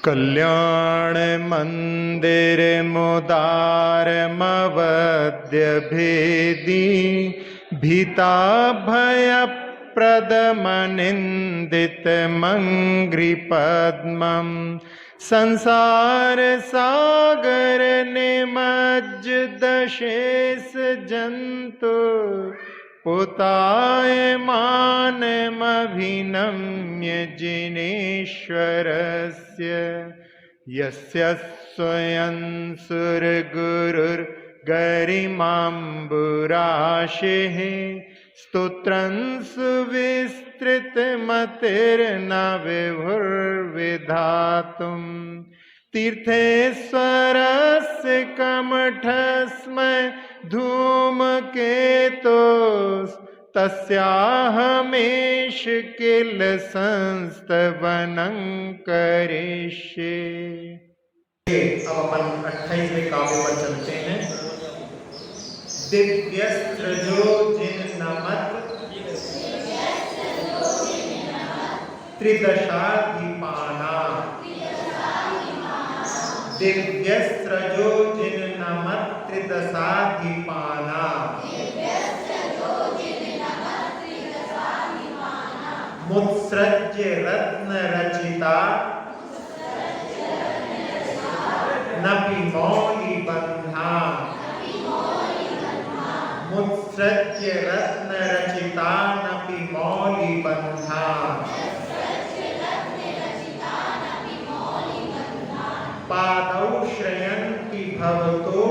कल्याण मंदिर मुदारमवद्य भेदी भीता भय प्रदमनिंदित मंग्री पद्मम संसार सागर निमज्ज दशेष जंतु पुतायमानमभिनम्य जिनेश्वरस्य यस्य स्वयं सुरगुरुर्गरिमाम्बुराशिः स्तोत्रं सुविस्तृतमतिर्न विभुर्विधातुम् तीर्थेश्वरस्य कमठस्मै धूमकेतोस् तस्याहमेष किल संस्तवनं करिष्ये। अब अपन 28वें काव्य पर चलते हैं। दिव्यस्त्रजो जिन्नमत त्रिदशाधिपाना दिव्यस्त्रजो जिन्नमत त्रिदशाधिपाना मुत्सृज्य रत्न रचिता नपि मौलि बंधा मुत्सृज्य रत्न रचिता नपि मौलि बंधा पादौ श्रयन्ति भवतो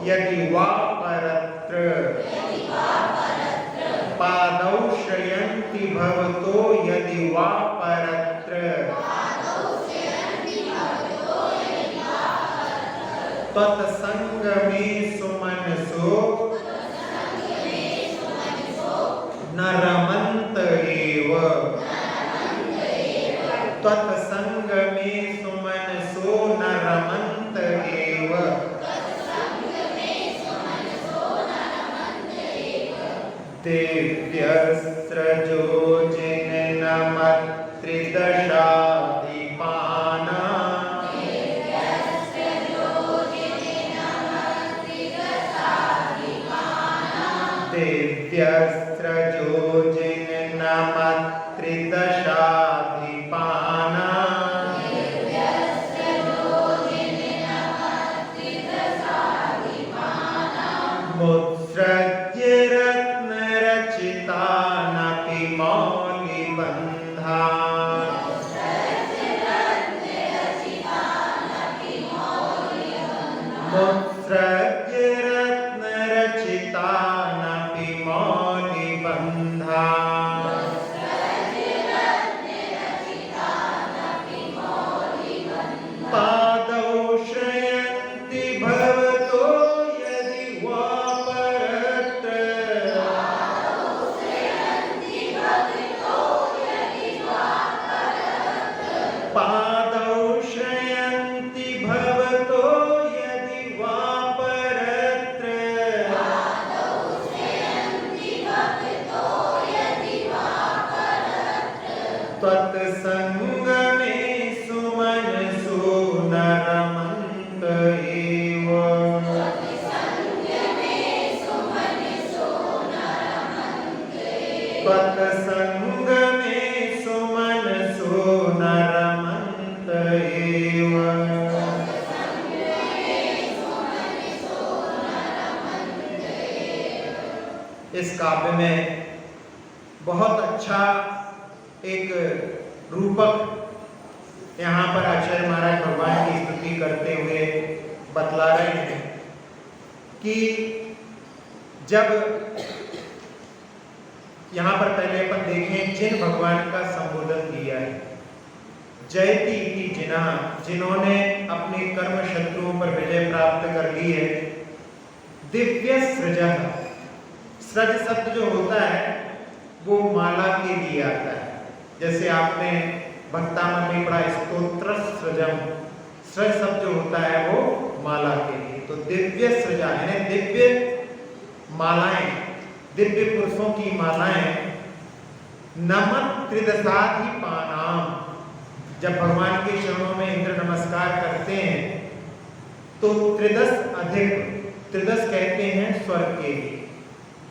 यदि वा परत्र पादौ श्रयन्ति भवतो यदि वा परत्र तत्संगमे सुमनसो न रमन्त एव तत्संगमे सुमनसो न रमन्त एव दिव्यस्त्रजो जिन्नमत त्रिदशाधिपाना दिव्यस्त्रजो जिन्नमत त्रिदशाधिपाना मुत्सृज्य रत्न रचिता नपि मौलि बंधा मुत्सृज्य रत्न रचिता नपि मौलि बंधा पादौ श्रयन्ति भवतो यदि वा परत्र पादौ श्रयन्ति भवतो यदि वा परत्र त्वत्संगमे सुमनसो न रमन्त एव त्वत्संगमे सुमनसो न रमन्त एव। इस काव्य में बहुत अच्छा एक रूपक यहाँ पर आचार्य महाराज भगवान की स्तुति करते हुए बतला रहे हैं कि जब यहाँ पर पहले अपन देखें जिन भगवान का संबोधन किया है जयति की जिना जिन्होंने अपने कर्म शत्रुओं पर विजय प्राप्त कर ली है। दिव्य सृज सृज शब्द जो होता है वो माला के लिए आता है। जैसे आपने भक्ता में भी पढ़ा स्तोत्र सृजम सृज शब्द जो होता है वो माला के लिए। तो दिव्य सृजा यानी दिव्य मालाएं दिव्य पुरुषों की मालाएं नमन त्रिदशाधिपानाम। जब भगवान के चरणों में इंद्र नमस्कार करते हैं तो त्रिदश अधिक, त्रिदश कहते हैं स्वर्ग के लिए।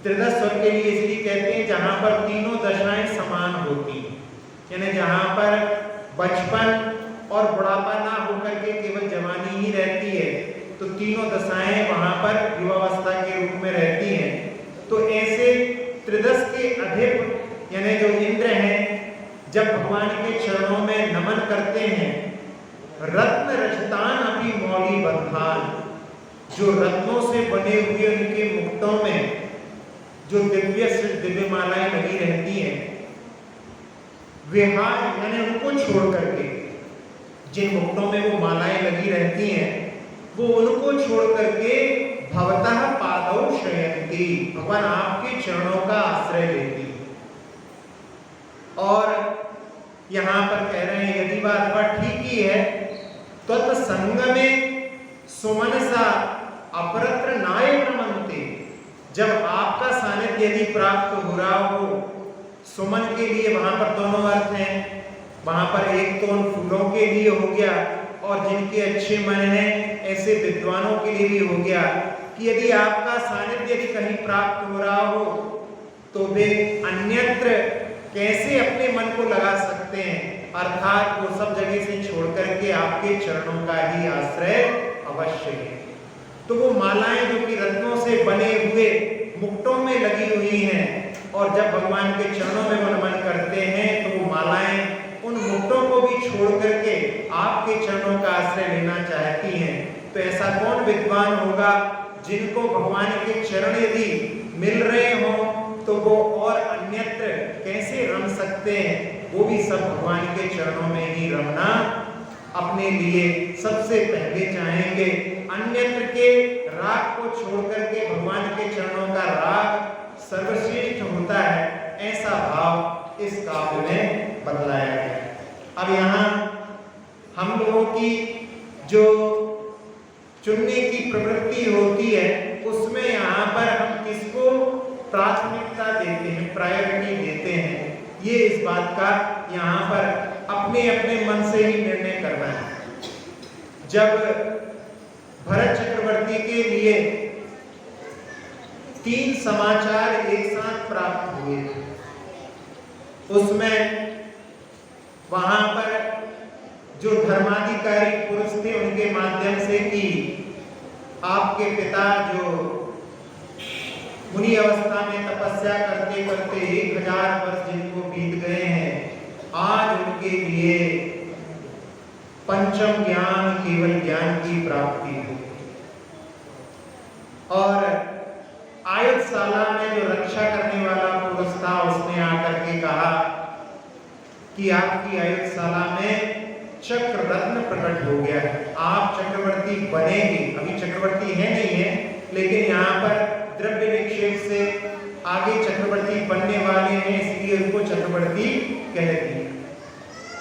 त्रिदश स्वर्ग के लिए इसलिए कहते हैं जहां पर तीनों दशाएं समान होती हैं, यानी जहां पर बचपन और बुढ़ापा ना होकर के केवल जवानी ही रहती है, तो तीनों दशाएं वहां पर युवावस्था के रूप में रहती हैं। तो ऐसे त्रिदश के अधिक यानी जो इंद्र हैं, जब भगवान के चरणों में नमन करते हैं, रत्न रजतान अपनी मौली बंधान, जो रत्नों से बने हुए उनके मुक्तों में जो दिव्य मालाएं लगी रहती हैं, विहार यानी उनको छोड़ करके, जिन मुक्तों में वो मालाएं लगी रहती हैं, वो उनको छोड़ करके भवतः पादौ शयन्ति, भगवान आपके चरणों का आश्रय लेती। और यहां पर कह रहे हैं यदि बात ठीक ही है, तत्संग में सुमनसा अपरत्र नाय प्रमन्ते, जब आपका सानिध्य यदि प्राप्त हो रहा हो, सुमन के लिए वहां पर दोनों अर्थ हैं। वहां पर एक तो उन फूलों के लिए हो गया, और जिनके अच्छे मन हैं ऐसे विद्वानों के लिए भी हो गया कि यदि आपका सानिध्य यदि कहीं प्राप्त हो रहा हो तो वे अन्यत्र कैसे अपने मन को लगा सकते हैं, अर्थात वो सब जगह से छोड़ करके आपके चरणों का ही आश्रय अवश्य है। तो वो मालाएं जो कि रत्नों से बने हुए मुक्तों में लगी हुई हैं, और जब भगवान के चरणों में वो नमन करते हैं तो वो मालाएं उन मुक्तों को भी छोड़ करके आपके चरणों का आश्रय लेना चाहती हैं। तो ऐसा कौन विद्वान होगा जिनको भगवान के चरण यदि मिल रहे हों तो वो और अन्यत्र कैसे रम सकते हैं, वो भी सब भगवान के चरणों में ही रमना अपने लिए सबसे पहले चाहेंगे। अन्यत्र के राग को छोड़ करके भगवान के चरणों का राग सर्वश्रेष्ठ होता है, ऐसा भाव इस काव्य में बतलाया गया। अब यहाँ हम लोगों की जो चुनने की प्रवृत्ति होती है, उसमें यहाँ पर हम किसको प्राथमिकता देते हैं, प्रायोरिटी देते हैं, ये इस बात का यहाँ पर अपने अपने मन से ही निर्णय करना है। जब भरत चक्रवर्ती के लिए 3 समाचार एक साथ प्राप्त हुए, उसमें वहां पर जो धर्माधिकारी पुरुष थे उनके माध्यम से कि आपके पिता जो मुनि अवस्था में तपस्या करते करते 1000 वर्ष जिनको बीत गए हैं, आज उनके लिए पंचम ज्ञान, केवल ज्ञान की प्राप्ति हो। और आयुधशाला में जो रक्षा करने वाला पुरुष था, उसने आकर के कहा कि आपकी आयुधशाला में चक्र रत्न प्रकट हो गया है, आप चक्रवर्ती बनेंगे। अभी चक्रवर्ती है नहीं है, लेकिन यहाँ पर द्रव्य निक्षेप से आगे चक्रवर्ती बनने वाले हैं, इसलिए उनको चक्रवर्ती कहते हैं।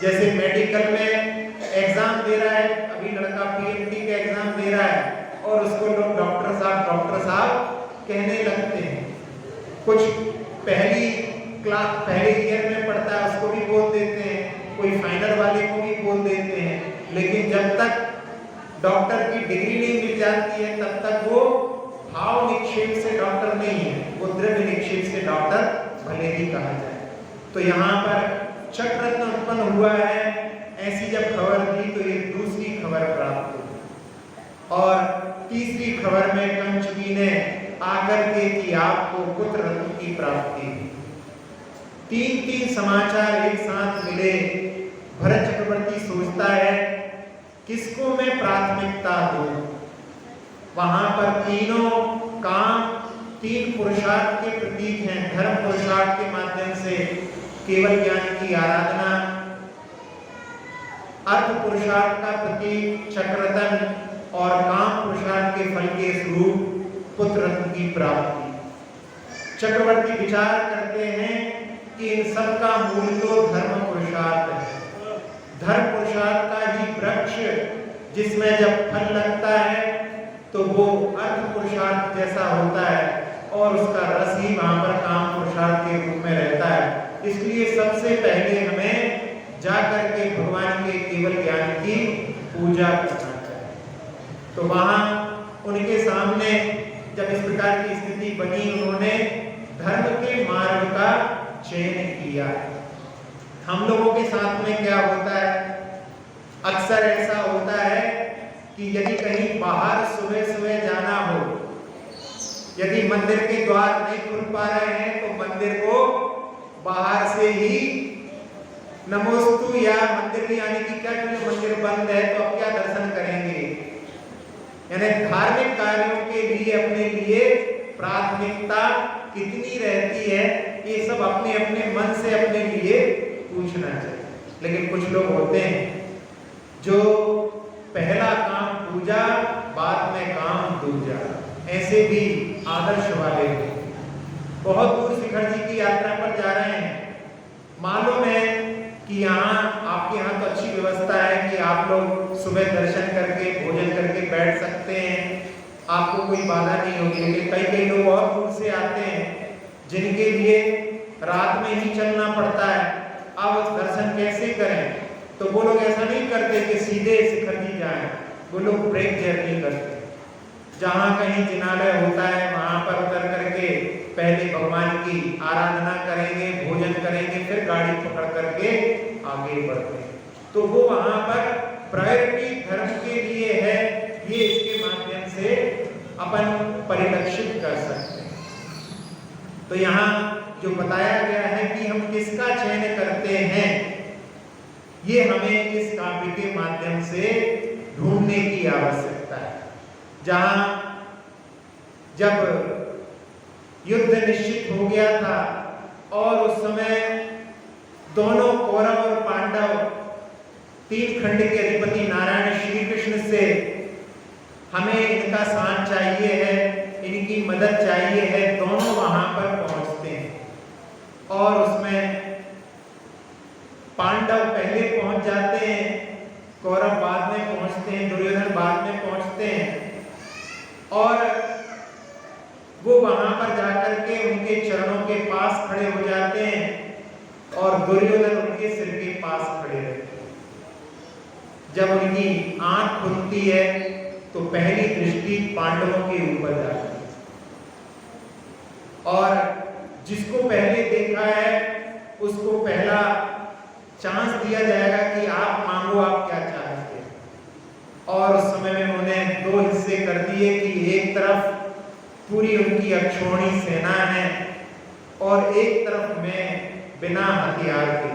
जैसे मेडिकल में एग्जाम दे रहा है, अभी लड़का पीएचडी का एग्जाम दे रहा है और उसको लोग डॉक्टर साहब कहने लगते हैं। कुछ पहले ईयर में पढ़ता है उसको भी बोल देते हैं, कोई फाइनल वाले को भी बोल देते हैं, लेकिन जब तक डॉक्टर की डिग्री नहीं मिल जाती है तब तक वो भाव निक्षेप से डॉक्टर नहीं है, वो द्रव्य निक्षेप से डॉक्टर भले ही कहा जाए। तो यहाँ पर चक्र रत्न उत्पन्न हुआ है, ऐसी जब खबर दी तो ये दूसरी खबर प्राप्त हुई। और तीसरी खबर में कंचुकी ने आकर के कि आपको पुत्र रत्न की प्राप्ति। 3 समाचार एक साथ मिले। भरत चक्रवर्ती सोचता है किसको मैं प्राथमिकता दूं। वहां पर तीनों काम 3 पुरुषार्थ के प्रतीक हैं। धर्म पुरुषार्थ के माध्यम से केवल ज्ञान की आराधना, अर्थ पुरुषार्थ का प्रतीक चक्ररत्न, और काम पुरुषार्थ के फल के स्वरूप पुत्र रत्न की प्राप्ति। चक्रवर्ती विचार करते हैं कि इन सब का मूल तो धर्म पुरुषार्थ है। धर्म पुरुषार्थ का ही वृक्ष जिसमें जब फल लगता है तो वो अर्थ पुरुषार्थ जैसा होता है, और उसका रस ही वहां पर काम पुरुषार्थ के रूप में रहता है। इसलिए सबसे पहले हमें जाकर के भगवान के केवल ज्ञान की पूजा करना चाहिए। तो वहां उनके सामने जब इस प्रकार की स्थिति बनी, उन्होंने धर्म के मार्ग का चयन किया। हम लोगों के साथ में क्या होता है, अक्सर ऐसा होता है कि यदि कहीं बाहर सुबह सुबह जाना हो, यदि मंदिर के द्वार नहीं खुल पा रहे हैं तो मंदिर को बाहर से ही नमोस्तु या मंदिर में आने की क्या, क्योंकि मंदिर बंद है तो अब क्या दर्शन करेंगे। यानी धार्मिक कार्यों के लिए अपने लिए प्राथमिकता कितनी रहती है, ये सब अपने अपने मन से अपने लिए पूछना चाहिए। लेकिन कुछ लोग होते हैं जो पहला काम पूजा, बाद में काम दूजा, ऐसे भी आदर्श वाले बहुत दूर शिखर जी की यात्रा पर जा रहे हैं। मालूम है कि यहाँ आपके यहाँ तो अच्छी व्यवस्था है कि आप लोग सुबह दर्शन करके भोजन करके बैठ सकते हैं, आपको कोई बाधा नहीं होगी। लेकिन कई कई लोग और दूर से आते हैं जिनके लिए रात में ही चलना पड़ता है, अब दर्शन कैसे करें। तो वो लोग ऐसा नहीं करते कि सीधे शिखर जी जाएं, वो लोग ब्रेक जर्नी करते। जहाँ कहीं जिनालय होता है वहां पर उतर करके पहले भगवान की आराधना करेंगे, भोजन करेंगे, फिर गाड़ी पकड़ करके आगे बढ़ते हैं। तो वो वहां पर प्रायोरिटी धर्म के लिए है, ये इसके माध्यम से अपन परिलक्षित कर सकते हैं। तो यहाँ जो बताया गया है कि हम किसका चयन करते हैं, ये हमें इस काव्य के माध्यम से ढूंढने की आवश्यकता है। जहां जब युद्ध निश्चित हो गया था और उस समय दोनों कौरव और पांडव, तीन खंड के अधिपति नारायण श्री कृष्ण से हमें इनका साथ चाहिए है, इनकी मदद चाहिए है, दोनों वहां पर पहुंचते हैं। और उसमें पांडव पहले पहुंच जाते हैं, कौरव बाद में पहुंचते हैं, दुर्योधन बाद में पहुंचते हैं। और वो वहां पर जाकर के उनके चरणों के पास खड़े हो जाते हैं और दुर्योधन उनके सिर के पास खड़े रहते हैं। जब उनकी आंख खुलती है तो पहली दृष्टि पांडवों के ऊपर जाती है और जिसको पहले देखा है उसको पहला चांस दिया जाएगा कि आप मांगो, आप क्या चाहते हैं। और उस समय में उन्होंने दो हिस्से कर दिए कि एक तरफ पूरी उनकी अक्षौणी सेना है और एक तरफ में बिना हथियार के।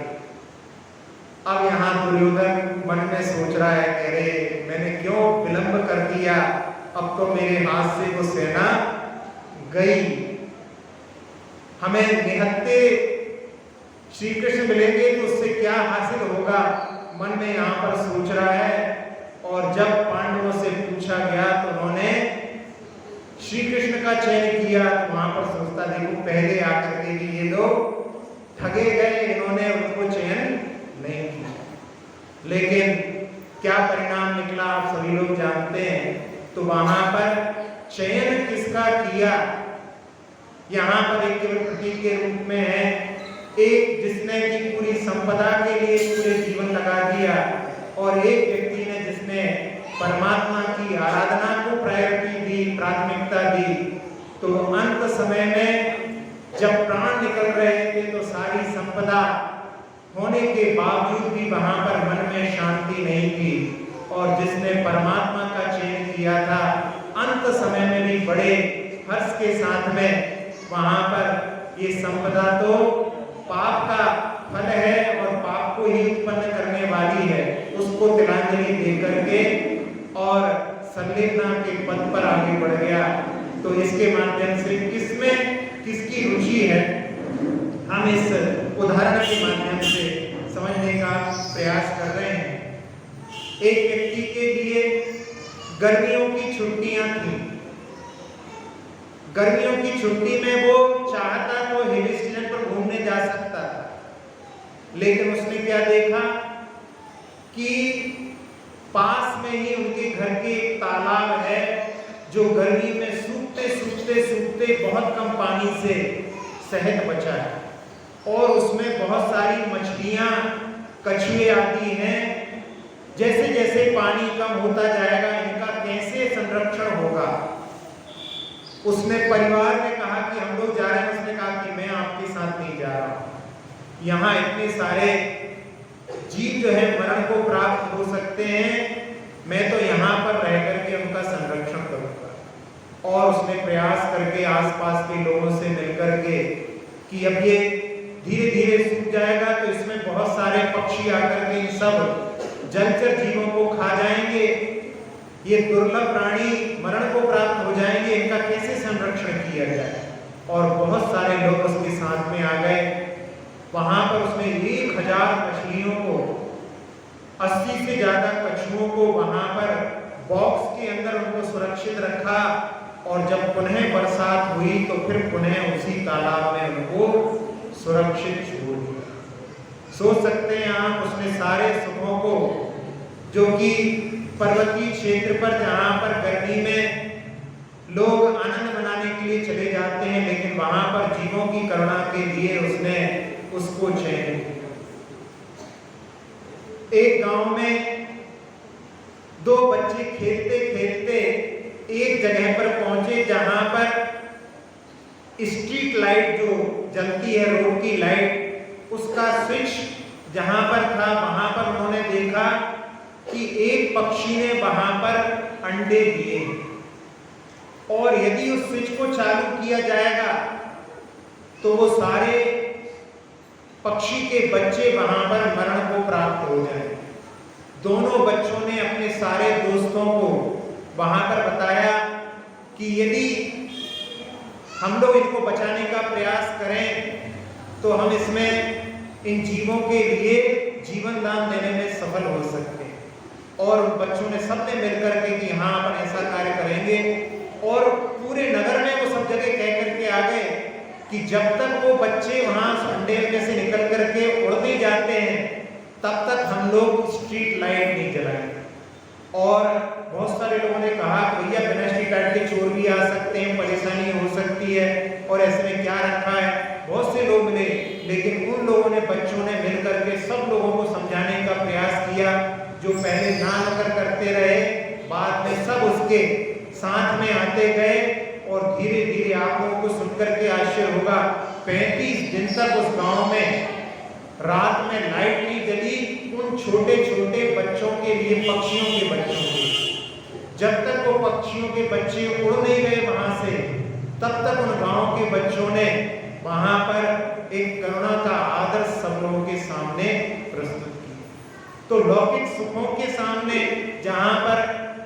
अब यहाँ दुर्योधन मन में सोच रहा है, अरे मैंने क्यों विलंब कर दिया, अब तो मेरे हाथ से वो सेना गई, हमें निहत्ते श्री कृष्ण मिलेंगे तो उससे क्या हासिल होगा, मन में यहाँ पर सोच रहा है। और जब पांडवों से पूछा गया तो उन्होंने श्री कृष्ण का चयन किया। तो वहां पर सोचता, देखो पहले आकर के भी ये लोग ठगे गए, इन्होंने उनको चयन नहीं किया। लेकिन क्या परिणाम निकला आप सभी लोग जानते हैं। तो वहां पर चयन किसका किया, यहाँ पर एक केवल प्रतीक के रूप में है, एक जिसने की पूरी संपदा के लिए पूरे जीवन लगा दिया और एक व्यक्ति ने जिसने परमात्मा की आराधना को प्रायोरिटी दी, प्राथमिकता दी। तो अंत समय में जब प्राण निकल रहे थे तो सारी संपदा होने के बावजूद भी वहां पर मन में शांति नहीं थी। और जिसने परमात्मा का चयन किया था, अंत समय में भी बड़े हर्ष के साथ में वहां पर ये संपदा तो पाप का फल है और पाप को ही उत्पन्न करने वाली है, उसको तिलांजलि देकर के और संलेखना के पद पर आगे बढ़ गया। तो इसके माध्यम से किसमें किसकी रुचि है, हम इस उदाहरण के माध्यम से समझने का प्रयास कर रहे हैं। एक व्यक्ति के लिए गर्मियों की छुट्टियां थी। गर्मियों की छुट्टी में वो चाहता तो हिल स्टेशन पर घूमने जा सकता था, लेकिन उसने क्या देखा कि पास में ही उनके घर के एक तालाब है जो गर्मी में सूखते सूखते सूखते बहुत कम पानी से शहद बचा है। और उसमें बहुत सारी मछलियां, कछुए आदि हैं। जैसे जैसे पानी कम होता जाएगा इनका कैसे संरक्षण होगा। उसने परिवार ने कहा कि हम लोग जा रहे हैं। उसने कहा कि मैं आपके साथ नहीं जा रहा हूं। यहाँ इतने सारे जीव जो है मरण को प्राप्त हो सकते हैं, मैं तो यहाँ पर रह करके उनका संरक्षण करूंगा। और उसने प्रयास करके आसपास के लोगों से मिलकर के कि अब ये धीरे धीरे सूख जाएगा तो इसमें बहुत सारे पक्षी आकर के इन सब जलचर जीवों को खा जाएंगे, ये दुर्लभ प्राणी मरण को प्राप्त हो जाएंगे, इनका कैसे संरक्षण किया जाए। और बहुत सारे लोग उसके साथ में आ गए। वहां पर उसने 1000 मछलियों को, 80 से ज्यादा कछुओं को वहां पर बॉक्स के अंदर उनको सुरक्षित रखा। और जब पुनः बरसात हुई तो फिर पुनः उसी तालाब में उनको सुरक्षित छोड़ दिया। सोच सकते हैं आप, उसने सारे सुखों को, जो कि पर्वतीय क्षेत्र पर जहां पर गर्मी में लोग आनंद मनाने के लिए चले जाते हैं, लेकिन वहां पर जीवों की करुणा के लिए उसने उसको चयन किया। एक गांव में 2 बच्चे खेलते खेलते एक जगह पर पहुंचे जहां पर स्ट्रीट लाइट जो जलती है, रोड की लाइट, उसका स्विच जहां पर था, वहां पर उन्होंने देखा कि एक पक्षी ने वहां पर अंडे दिए और यदि उस स्विच को चालू किया जाएगा तो वो सारे पक्षी के बच्चे वहां पर मरण को प्राप्त हो जाएंगे। दोनों बच्चों ने अपने सारे दोस्तों को वहां पर बताया कि यदि हम लोग इनको बचाने का प्रयास करें तो हम इसमें इन जीवों के लिए जीवन दान देने में सफल हो सकते हैं। और बच्चों ने सबने मिलकर के कि हाँ अपन ऐसा कार्य करेंगे। और पूरे नगर में वो सब जगह कह करके आ गए कि जब तक वो बच्चे वहां अंडे में से निकल करके उड़ नहीं जाते हैं तब तक हम लोग स्ट्रीट लाइट नहीं जलाएंगे। और बहुत सारे लोगों ने कहा कि भैया बिना स्ट्रीट लाइट के चोर भी आ सकते हैं, परेशानी हो सकती है और ऐसे में क्या रखा है। बहुत से लोग मिले, लेकिन उन लोगों ने, बच्चों ने मिलकर के सब लोगों को समझाने का प्रयास किया। जो पहले ना नकर करते रहे, बाद में सब उसके साथ में आते गए और धीरे धीरे आप लोगों को सुनकर के आश्चर्य होगा, 35 दिन तक उस गांव में रात में लाइट नहीं जली उन छोटे छोटे बच्चों के लिए, पक्षियों के बच्चों के। जब तक वो पक्षियों के बच्चे उड़ नहीं गए वहां से, तब तक उन गांव के बच्चों ने वहां पर एक करुणा का आदर्श सब लोगों के सामने प्रस्तुत किया। तो लौकिक सुखों के सामने जहां पर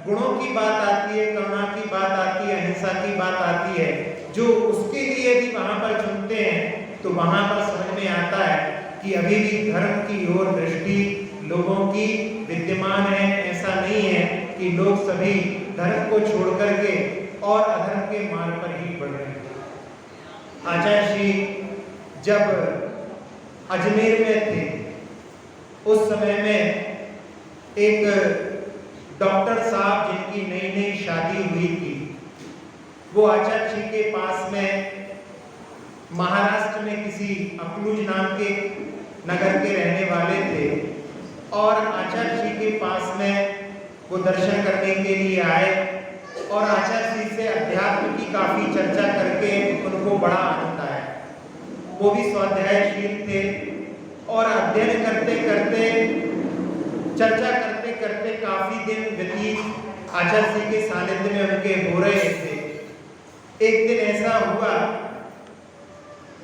गुणों की बात आती है, करुणा की बात आती है, अहिंसा की बात आती है, जो उसके लिए भी वहां पर चुनते हैं, तो वहां पर समझ में आता है कि अभी भी धर्म की ओर दृष्टि लोगों की विद्यमान है। ऐसा नहीं है कि लोग सभी धर्म को छोड़ करके और अधर्म के मार्ग पर ही बढ़ रहे हैं। आचार्य श्री जब अजमेर में थे, उस समय में एक डॉक्टर साहब जिनकी नई नई शादी हुई थी, वो आचार्य श्री के पास में महाराष्ट्र में किसी अकलूज नाम के नगर के रहने वाले थे और आचार्य श्री के पास में वो दर्शन करने के लिए आए और आचार्य श्री से अध्यात्म की काफी चर्चा करके उनको बड़ा आनंद आया। वो भी स्वाध्यायशील थे और अध्ययन करते करते, चर्चा करते करते काफी दिन व्यतीत आचार्य श्री के सानिध्य में उनके हो रहे थे। एक दिन ऐसा हुआ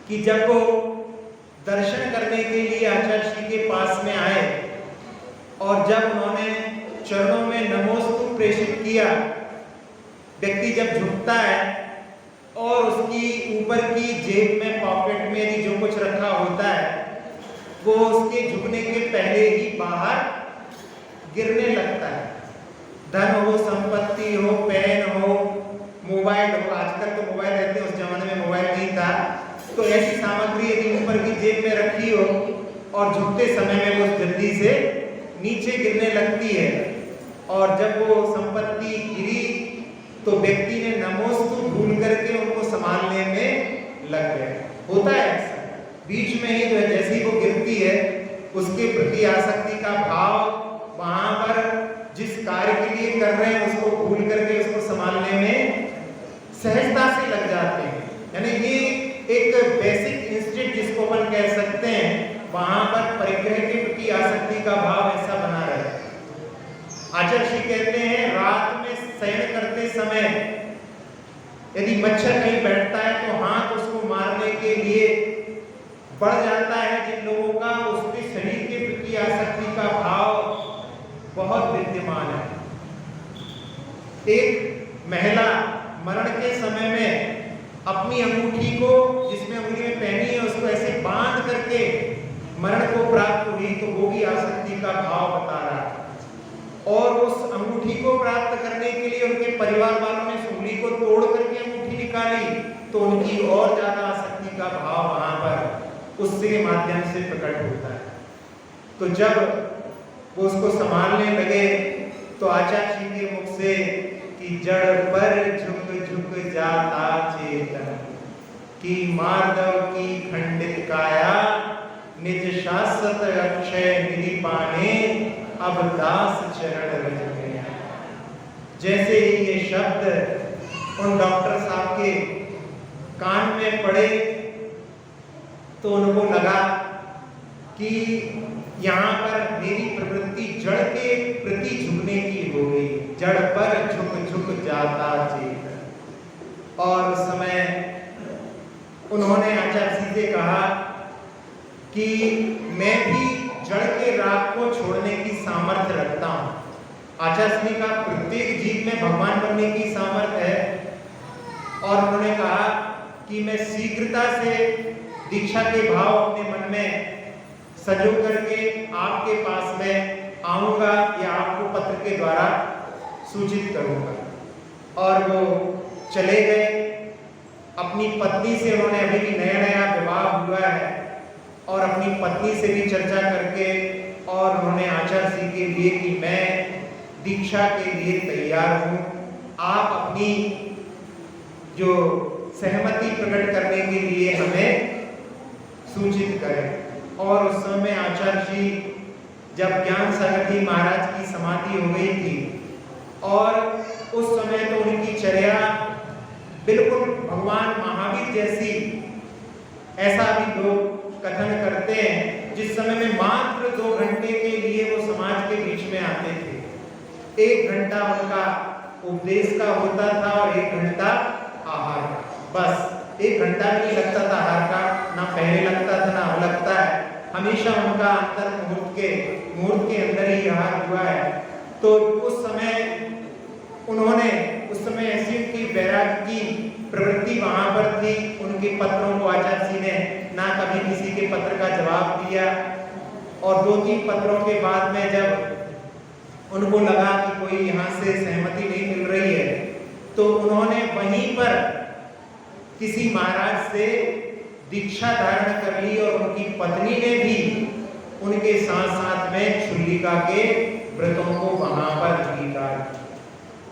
कि जब वो दर्शन करने के लिए आचार्य श्री के पास में आए और जब उन्होंने चरणों में नमोस्तु प्रेषित किया, व्यक्ति जब झुकता है और उसकी ऊपर की जेब में, पॉकेट में यदि जो कुछ रखा होता है वो उसके झुकने के पहले ही बाहर गिरने लगता है। धन हो, संपत्ति हो, पेन हो, मोबाइल हो, आजकल तो मोबाइल रहते हैं, उस जमाने में मोबाइल नहीं था, तो ऐसी सामग्री यदि ऊपर की जेब में रखी हो और झुकते समय में वो जल्दी से नीचे गिरने लगती है और जब वो संपत्ति गिरी तो व्यक्ति ने नमोस्तु भूल करके उनको संभालने में लग गया। होता है ऐसा, बीच में ही जो है जैसी वो गिरती है उसके प्रति आसक्ति का भाव वहां पर जिस कार्य के लिए कर रहे हैं उसको भूल करके उसको संभालने में सहजता से लग जाते हैं। यानी ये एक बेसिक इंस्टिंक्ट जिसको अपन कह सकते हैं, वहां पर परिग्रह के प्रति आसक्ति का भाव ऐसा बना रहे। आचार्य श्री कहते हैं रात में शयन करते समय यदि मच्छर कहीं बैठता है तो हाथ उसको मारने के लिए बढ़ जाता है। जिन लोगों का उसके शरीर के प्रति आसक्ति का भाव बहुत विद्यमान है। एक महिला मरण के समय में अपनी अंगूठी को जिसमें उंगली में पहनी है उसको ऐसे बांध करके मरण को प्राप्त हुई, तो वो भी आसक्ति का भाव बता रहा है। और उस अंगूठी को प्राप्त करने के लिए उनके परिवार वालों ने उंगली को तोड़ करके अंगूठी निकाली, तो उनकी और ज्यादा आसक्ति का भाव वहां पर उसके माध्यम से प्रकट होता है। तो जब वो उसको संभालने लगे तो आचार्य जी के मुख से कि जड़ पर झुक झुक जाता चेतन, कि मार्दव की खंडित काया निज शाश्वत अक्षय निधि पाने अब दास चरण रज गया। जैसे ही ये शब्द उन डॉक्टर साहब के कान में पड़े तो उनको लगा कि यहाँ पर मेरी प्रवृत्ति जड़ के प्रति झुकने की हो गई। जड़ पर झुक झुक जाता चेतन। और उस समय उन्होंने आचार्य जी से कहा कि मैं भी जड़ के राग को छोड़ने की सामर्थ्य रखता हूँ। आचार्य जी का प्रत्येक जीव में भगवान बनने की सामर्थ्य है। और उन्होंने कहा कि मैं शीघ्रता से दीक्षा के भाव अपने मन में सजो करके आपके पास में आऊंगा या आपको पत्र के द्वारा सूचित करूंगा। और वो चले गए। अपनी पत्नी से उन्होंने अभी भी नया नया विवाह हुआ है और अपनी पत्नी से भी चर्चा करके और उन्होंने आचार्य जी के लिए कि मैं दीक्षा के लिए तैयार हूँ, आप अपनी जो सहमति प्रकट करने के लिए हमें सूचित करें। और उस समय आचार्य जी जब ज्ञान सागर जी महाराज की समाधि हो गई थी और उस समय तो उनकी चर्या बिल्कुल भगवान महावीर जैसी, ऐसा भी लोग कथन करते हैं, जिस समय में मात्र 2 घंटे के लिए वो समाज के बीच में आते थे। 1 घंटा उनका उपदेश का होता था और 1 घंटा आहार का। बस 1 घंटा भी नहीं लगता था आहार का, ना पहले लगता था ना अब लगता है। हमेशा उनका अंतर मुहूर्त के अंदर ही आहार हुआ है। तो उस समय उन्होंने उस समय ऐसी उनकी वैराग्य की प्रवृत्ति वहां पर थी। उनके पत्रों को आचार्य जी ने ना कभी किसी के पत्र का जवाब दिया। और 2-3 पत्रों के बाद में जब उनको लगा कि कोई यहाँ से सहमति नहीं मिल रही है, तो उन्होंने वहीं पर किसी महाराज से दीक्षा धारण कर ली और उनकी पत्नी ने भी उनके साथ साथ में छुल्लिका के व्रतों को वहां पर स्वीकार।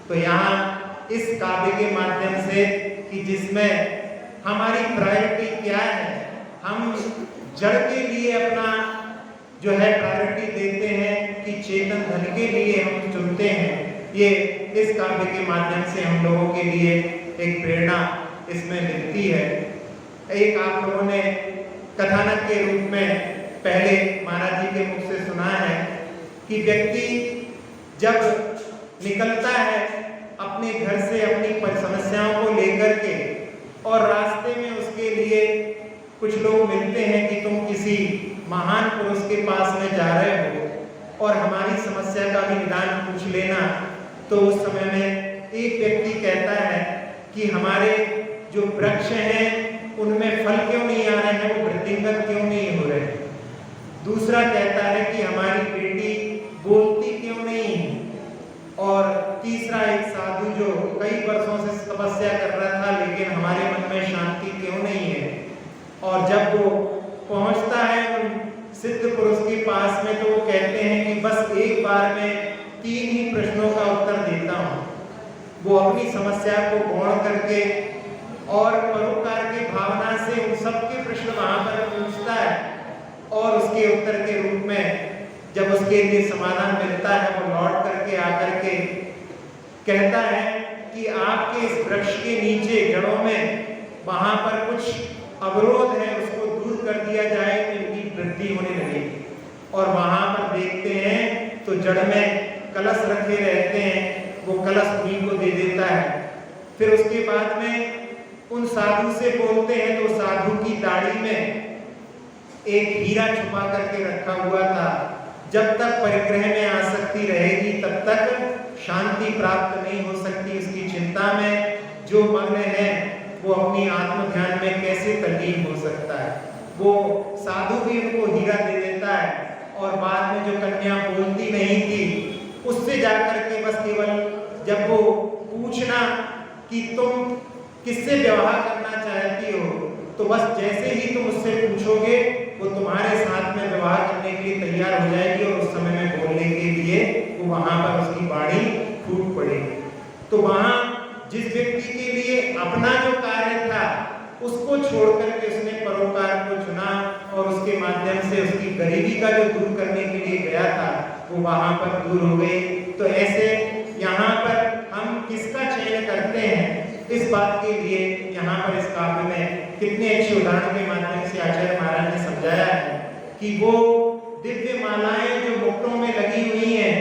तो यहाँ इस काव्य के माध्यम से कि जिसमें हमारी प्रायोरिटी क्या है, हम जड़ के लिए अपना जो है प्रायोरिटी देते हैं कि चेतन धन के लिए हम चुनते हैं। ये इस काव्य के माध्यम से हम लोगों के लिए एक प्रेरणा इसमें मिलती है। एक आप लोगों ने कथानक के रूप में पहले महाराज जी के मुख से सुना है कि व्यक्ति जब निकलता है अपने घर से अपनी समस्याओं को लेकर के और रास्ते में उसके लिए कुछ लोग मिलते हैं कि तुम किसी महान पुरुष के पास में जा रहे हो और हमारी समस्या का भी निदान पूछ लेना, तो उस समय में एक व्यक्ति कहता है कि हमारे जो वृक्ष हैं उनमें फल क्यों नहीं आ रहे हैं, वो वृद्धिंगत क्यों नहीं हो रहे। दूसरा कहता है कि हमारी बेटी बोलती क्यों नहीं है। और तीसरा एक साधु जो कई वर्षों से तपस्या कर रहा था लेकिन हमारे मन में शांति क्यों नहीं है। और जब वो पहुंचता है उन सिद्ध पुरुष के पास में तो वो कहते हैं कि बस एक बार में 3 ही प्रश्नों का उत्तर देता हूँ। वो अपनी समस्या को गौण करके और परोपकार की भावना से उन सबके प्रश्न वहां पर पूछता है और उसके उत्तर के रूप में जब उसके लिए समाधान मिलता है वो लौट करके आकर के कहता है कि आपके इस वृक्ष के नीचे जड़ों में वहां पर कुछ अवरोध है, उसको दूर कर दिया जाए तो इनकी वृद्धि होने लगेगी। और वहां पर देखते हैं तो जड़ में कलश रखे रहते हैं, वो कलश उन्हीं को दे देता है। फिर उसके बाद में उन साधु से बोलते हैं तो साधु की दाढ़ी में एक हीरा छुपा करके रखा हुआ था। जब तक परिग्रह में आसक्ति रहेगी तब तक शांति प्राप्त नहीं हो सकती। उसकी चिंता में जो मग्न है वो अपनी आत्म ध्यान में कैसे तल्लीन हो सकता है। वो साधु भी उनको हीरा दे देता है और बाद में जो कन्या बोलती नहीं थी उससे जाकर के बस केवल जब वो पूछना कि तुम किससे विवाह करना चाहती हो, तो बस जैसे ही तुम उससे पूछोगे वो तुम्हारे साथ में विवाह करने के लिए तैयार हो जाएगी और उस समय में बोलने के लिए वो वहां पर उसकी वाणी फूट पड़ेगी। तो वहां जिस व्यक्ति के लिए अपना जो कार्य था उसको छोड़ करके उसने परोपकार को चुना और उसके माध्यम से उसकी गरीबी का जो दूर करने के लिए गया था वो वहां पर दूर हो गई। तो ऐसे यहाँ पर हम किसका चयन करते हैं, इस बात के लिए यहाँ पर इस काव्य में कितने अच्छे उदाहरण के माध्यम से आचार्य महाराज ने समझाया है कि वो दिव्य मालाएं जो मुक्तों में लगी हुई हैं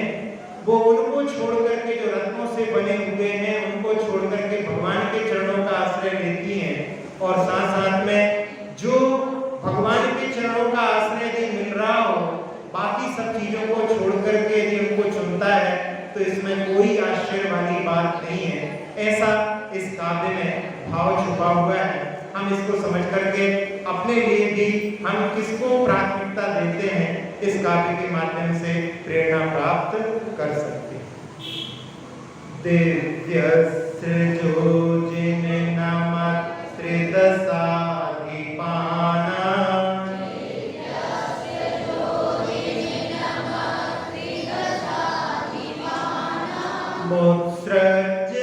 वो उनको छोड़ करके जो रत्नों से बने हुए हैं उनको छोड़ करके भगवान के चरणों का आश्रय लेती हैं और साथ साथ में जो भगवान के चरणों का आश्रय यदि मिल रहा हो बाकी सब चीजों को छोड़ करके यदि उनको चुनता है तो इसमें कोई आश्चर्य वाली बात नहीं है। ऐसा इस काव्य में भाव छुपा हुआ है। हम इसको समझ करके अपने लिए भी हम किसको प्राथमिकता देते हैं इस काव्य के माध्यम से प्रेरणा प्राप्त कर सकते हैं। दिव्यस्त्र जो जिन नमः त्रिदशाधिपाना मुत्सृज्य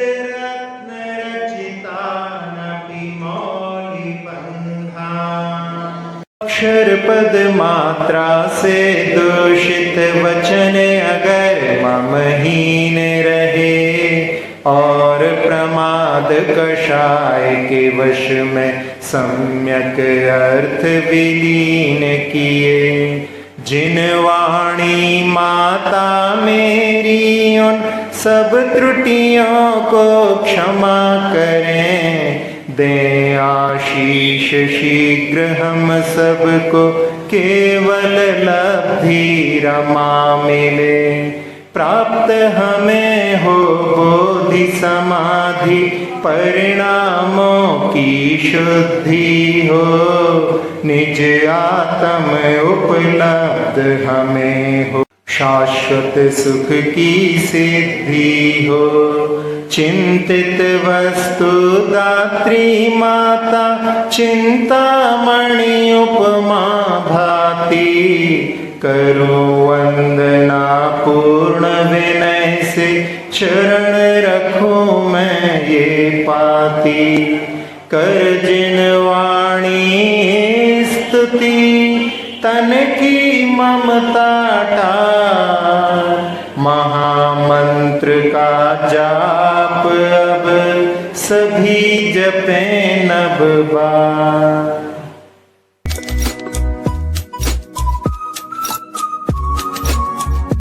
अक्षर पद मात्रा से दूषित वचन अगर ममहीन रहे और प्रमाद कषाय के वश में सम्यक अर्थ विलीन किए। जिन वाणी माता मेरी उन सब त्रुटियों को क्षमा करें, दे आशीष शीघ्र हम सबको केवल लब्धि रमा मिले। प्राप्त हमें हो बोधि समाधि परिणामों की शुद्धि हो, निज आत्म उपलब्ध हमें हो, शाश्वत सुख की सिद्धि हो। चिंतित वस्तु दात्री माता चिंतामणि उपमा भाती, करो वंदना पूर्ण विनय से चरण रखूं मैं ये पाती। कर जिन वाणी स्तुति तन की ममता टार, महामंत्र का जाप अब सभी जपें नभ बार।